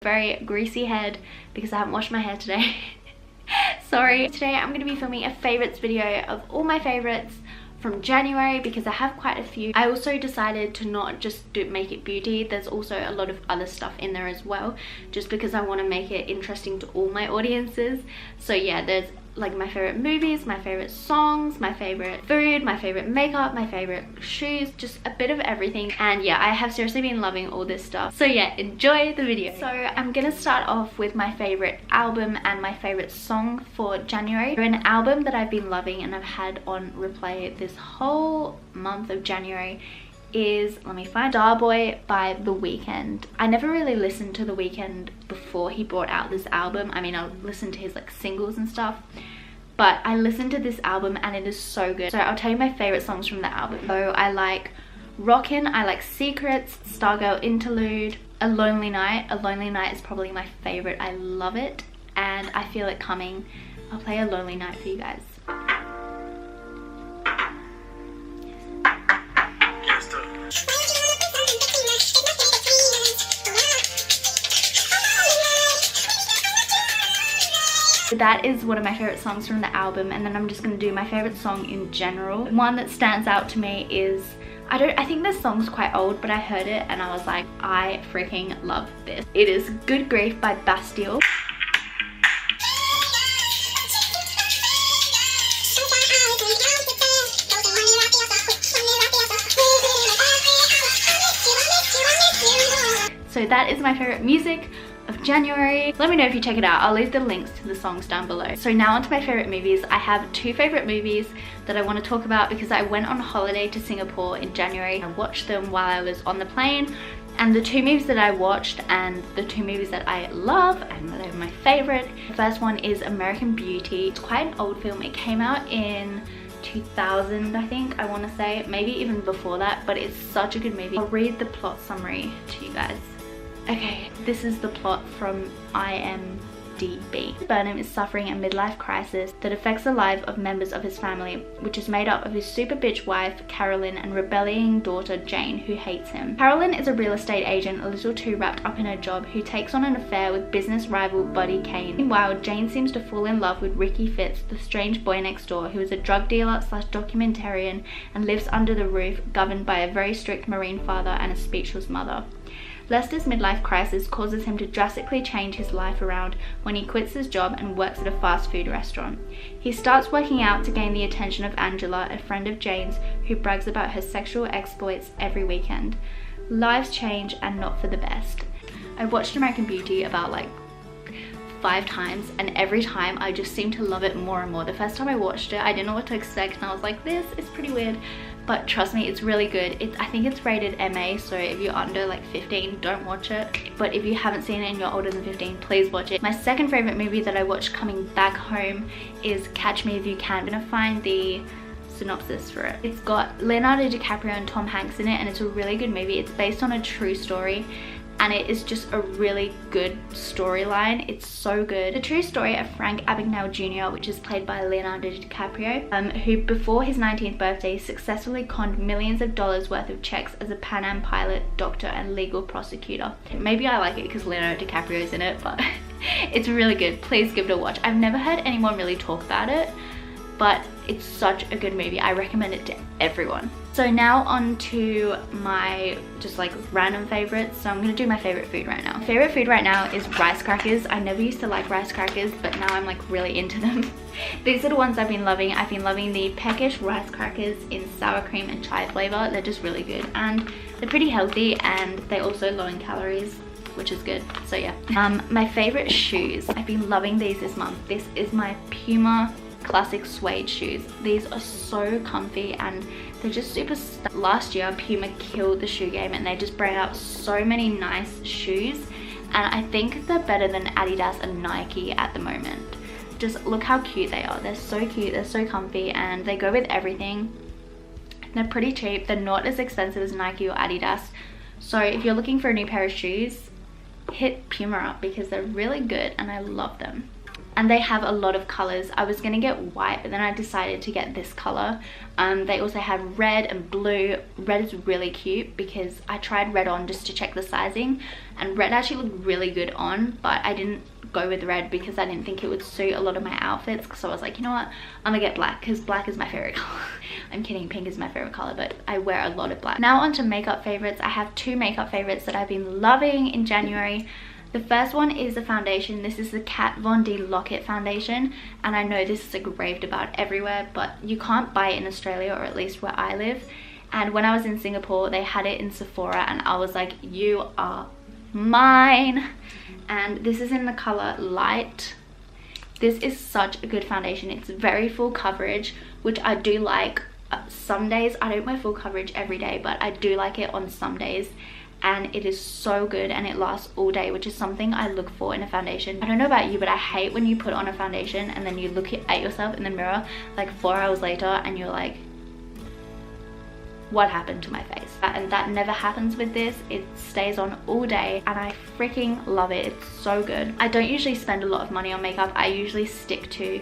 very greasy head because I haven't washed my hair today. Sorry. Today I'm going to be filming a favorites video of all my favorites from January because I have quite a few. I also decided to not just make it beauty. There's also a lot of other stuff in there as well, just because I want to make it interesting to all my audiences. So yeah, there's like my favorite movies, my favorite songs, my favorite food, my favorite makeup, my favorite shoes, just a bit of everything. And yeah, I have seriously been loving all this stuff. So yeah, enjoy the video. So I'm gonna start off with my favorite album and my favorite song for January. An album that I've been loving and I've had on replay this whole month of January is, let me find, Starboy by The Weeknd. I never really listened to The Weeknd before he brought out this album. I mean, I listened to his like singles and stuff, but I listened to this album and it is so good. So I'll tell you my favorite songs from the album. So I like Rockin', I like Secrets, Stargirl Interlude, A Lonely Night. A Lonely Night is probably my favorite. I love it and I Feel It Coming. I'll play A Lonely Night for you guys. So that is one of my favorite songs from the album, and then I'm just gonna do my favorite song in general. One that stands out to me is, I think this song's quite old, but I heard it and I was like, I freaking love this. It is Good Grief by Bastille. So that is my favorite music of January. Let me know if you check it out. I'll leave the links to the songs down below. So now onto my favorite movies. I have two favorite movies that I want to talk about because I went on holiday to Singapore in January. I watched them while I was on the plane, and the two movies that I watched and the two movies that I love and that are my favorite. The first one is American Beauty. It's quite an old film. It came out in 2000, I think, I want to say, maybe even before that, but it's such a good movie. I'll read the plot summary to you guys. Okay, this is the plot from IMDb. Burnham is suffering a midlife crisis that affects the lives of members of his family, which is made up of his super bitch wife, Carolyn, and rebelling daughter, Jane, who hates him. Carolyn is a real estate agent, a little too wrapped up in her job, who takes on an affair with business rival Buddy Kane. Meanwhile, Jane seems to fall in love with Ricky Fitz, the strange boy next door, who is a drug dealer / documentarian and lives under the roof, governed by a very strict Marine father and a speechless mother. Lester's midlife crisis causes him to drastically change his life around when he quits his job and works at a fast food restaurant. He starts working out to gain the attention of Angela, a friend of Jane's, who brags about her sexual exploits every weekend. Lives change, and not for the best. I watched American Beauty about like 5 times, and every time I just seem to love it more and more. The first time I watched it, I didn't know what to expect and I was like, this is pretty weird. But trust me, it's really good. I think it's rated MA, so if you're under like 15, don't watch it. But if you haven't seen it and you're older than 15, please watch it. My second favorite movie that I watched coming back home is Catch Me If You Can. I'm gonna find the synopsis for it. It's got Leonardo DiCaprio and Tom Hanks in it, and it's a really good movie. It's based on a true story, and it is just a really good storyline. It's so good. The true story of Frank Abagnale Jr., which is played by Leonardo DiCaprio, who before his 19th birthday successfully conned millions of dollars worth of checks as a Pan Am pilot, doctor, and legal prosecutor. Maybe I like it because Leonardo DiCaprio is in it, but it's really good. Please give it a watch. I've never heard anyone really talk about it, but it's such a good movie. I recommend it to everyone. So now on to my just like random favorites. So I'm gonna do my favorite food right now. Favorite food right now is rice crackers. I never used to like rice crackers, but now I'm like really into them. These are the ones I've been loving. I've been loving the Peckish rice crackers in sour cream and chai flavor. They're just really good, and they're pretty healthy, and they're also low in calories, which is good. So yeah. My favorite shoes. I've been loving these this month. This is my Puma classic suede shoes. These are so comfy and they're just super last year Puma killed the shoe game, and they just bring out so many nice shoes, and I think they're better than Adidas and Nike at the moment. Just look how cute they are. They're so cute, they're so comfy, and they go with everything. They're pretty cheap. They're not as expensive as Nike or Adidas, so if you're looking for a new pair of shoes, hit Puma up because they're really good and I love them. and they have a lot of colors. I was gonna get white, but then I decided to get this color. They also have red and blue. Red is really cute because I tried red on just to check the sizing, and red actually looked really good on, but I didn't go with red because I didn't think it would suit a lot of my outfits. So I was like, you know what, I'm gonna get black because black is my favorite color. I'm kidding, pink is my favorite color, but I wear a lot of black. Now onto makeup favorites. I have two makeup favorites that I've been loving in January. The first one is a foundation. This is the Kat Von D Lock-It foundation, and I know this is like raved about everywhere, but you can't buy it in Australia, or at least where I live. And when I was in Singapore, they had it in Sephora, and I was like, you are mine. And this is in the color Light. This is such a good foundation. It's very full coverage, which I do like. Some days I don't wear full coverage every day, but I do like it on some days, and it is so good and it lasts all day, which is something I look for in a foundation. I don't know about you, but I hate when you put on a foundation and then you look at yourself in the mirror like 4 hours later and you're like, what happened to my face? And that never happens with this. It stays on all day and I freaking love it. It's so good. I don't usually spend a lot of money on makeup. I usually stick to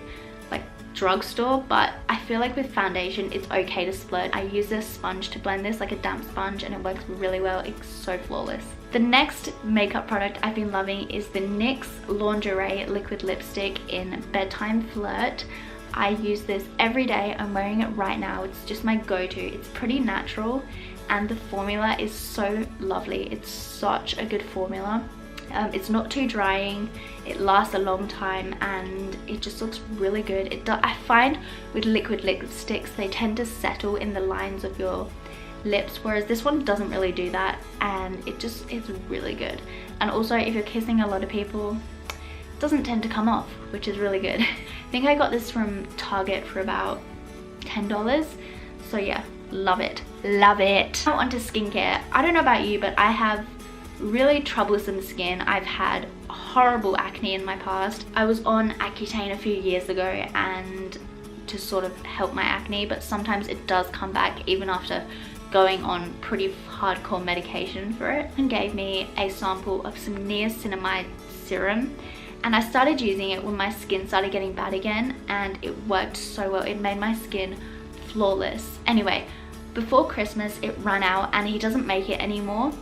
like drugstore, but I feel like with foundation it's okay to splurge. I use this sponge to blend this, like a damp sponge, and it works really well. It's so flawless. The next makeup product I've been loving is the NYX Lingerie Liquid Lipstick in Bedtime Flirt. I use this every day. I'm wearing it right now. It's just my go-to. It's pretty natural and the formula is so lovely. It's such a good formula. It's not too drying, it lasts a long time, and it just looks really good. I find with liquid lipsticks, they tend to settle in the lines of your lips, whereas this one doesn't really do that, and it's really good. And also if you're kissing a lot of people, it doesn't tend to come off, which is really good. I think I got this from Target for about $10, so yeah, love it, love it. Now onto skincare. I don't know about you, but I have really troublesome skin. I've had horrible acne in my past. I was on Accutane a few years ago and to sort of help my acne, but sometimes it does come back even after going on pretty hardcore medication for it, and gave me a sample of some niacinamide serum, and I started using it when my skin started getting bad again, and it worked so well. It made my skin flawless. Anyway, before Christmas it ran out and he doesn't make it anymore,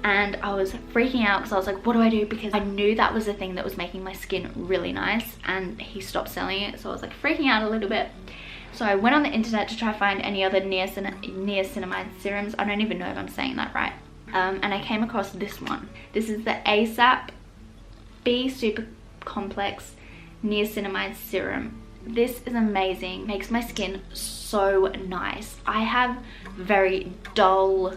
and I was freaking out because I was like, what do I do? Because I knew that was the thing that was making my skin really nice, and he stopped selling it, so I was like freaking out a little bit. So I went on the internet to try to find any other niacinamide serums. I don't even know if I'm saying that right. And I came across this one. This is the ASAP B Super Complex Niacinamide Serum. This is amazing, makes my skin so nice. I have very dull,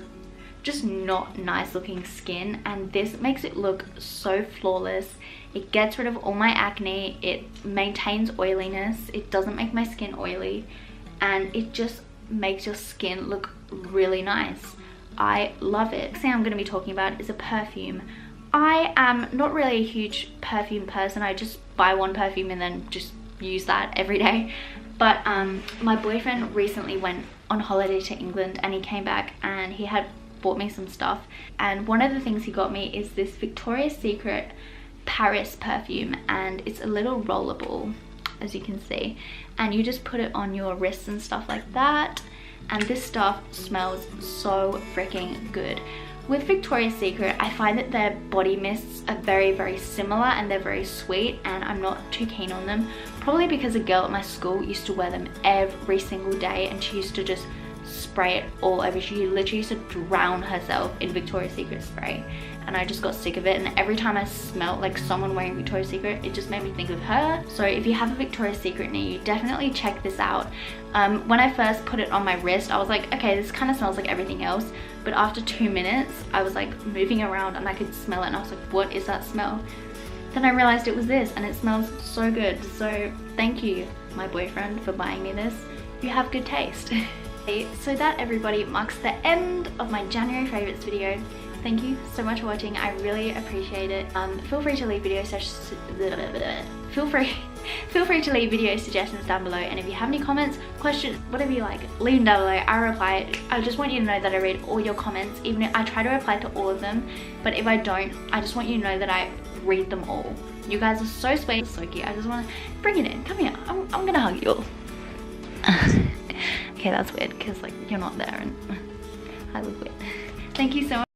just not nice looking skin, and this makes it look so flawless. It gets rid of all my acne, it maintains oiliness, it doesn't make my skin oily, and it just makes your skin look really nice. I love it. Next thing I'm going to be talking about is a perfume. I am not really a huge perfume person. I just buy one perfume and then just use that every day. But my boyfriend recently went on holiday to England and he came back and he had bought me some stuff, and one of the things he got me is this Victoria's Secret Paris perfume, and it's a little rollerball, as you can see, and you just put it on your wrists and stuff like that, and this stuff smells so freaking good. With Victoria's Secret, I find that their body mists are very similar and they're very sweet, and I'm not too keen on them, probably because a girl at my school used to wear them every single day and she used to just spray it all over. She literally used to drown herself in Victoria's Secret spray, and I just got sick of it, and every time I smelled like someone wearing Victoria's Secret, it just made me think of her. So if you have a Victoria's Secret near you, definitely check this out. When I first put it on my wrist, I was like, okay, this kind of smells like everything else, but after 2 minutes I was like moving around and I could smell it, and I was like, what is that smell? Then I realized it was this, and it smells so good. So thank you, my boyfriend, for buying me this. You have good taste. So that, everybody, marks the end of my January favorites video. Thank you so much for watching. I really appreciate it. Feel free to leave video suggestions down below, and if you have any comments, questions, whatever you like, leave them down below. I reply. I just want you to know that I read all your comments, even if I try to reply to all of them, but if I don't, I just want you to know that I read them all. You guys are so sweet, so cute. I just want to bring it in. Come here. I'm gonna hug you all. Okay, that's weird because like you're not there and I look weird. Thank you so much.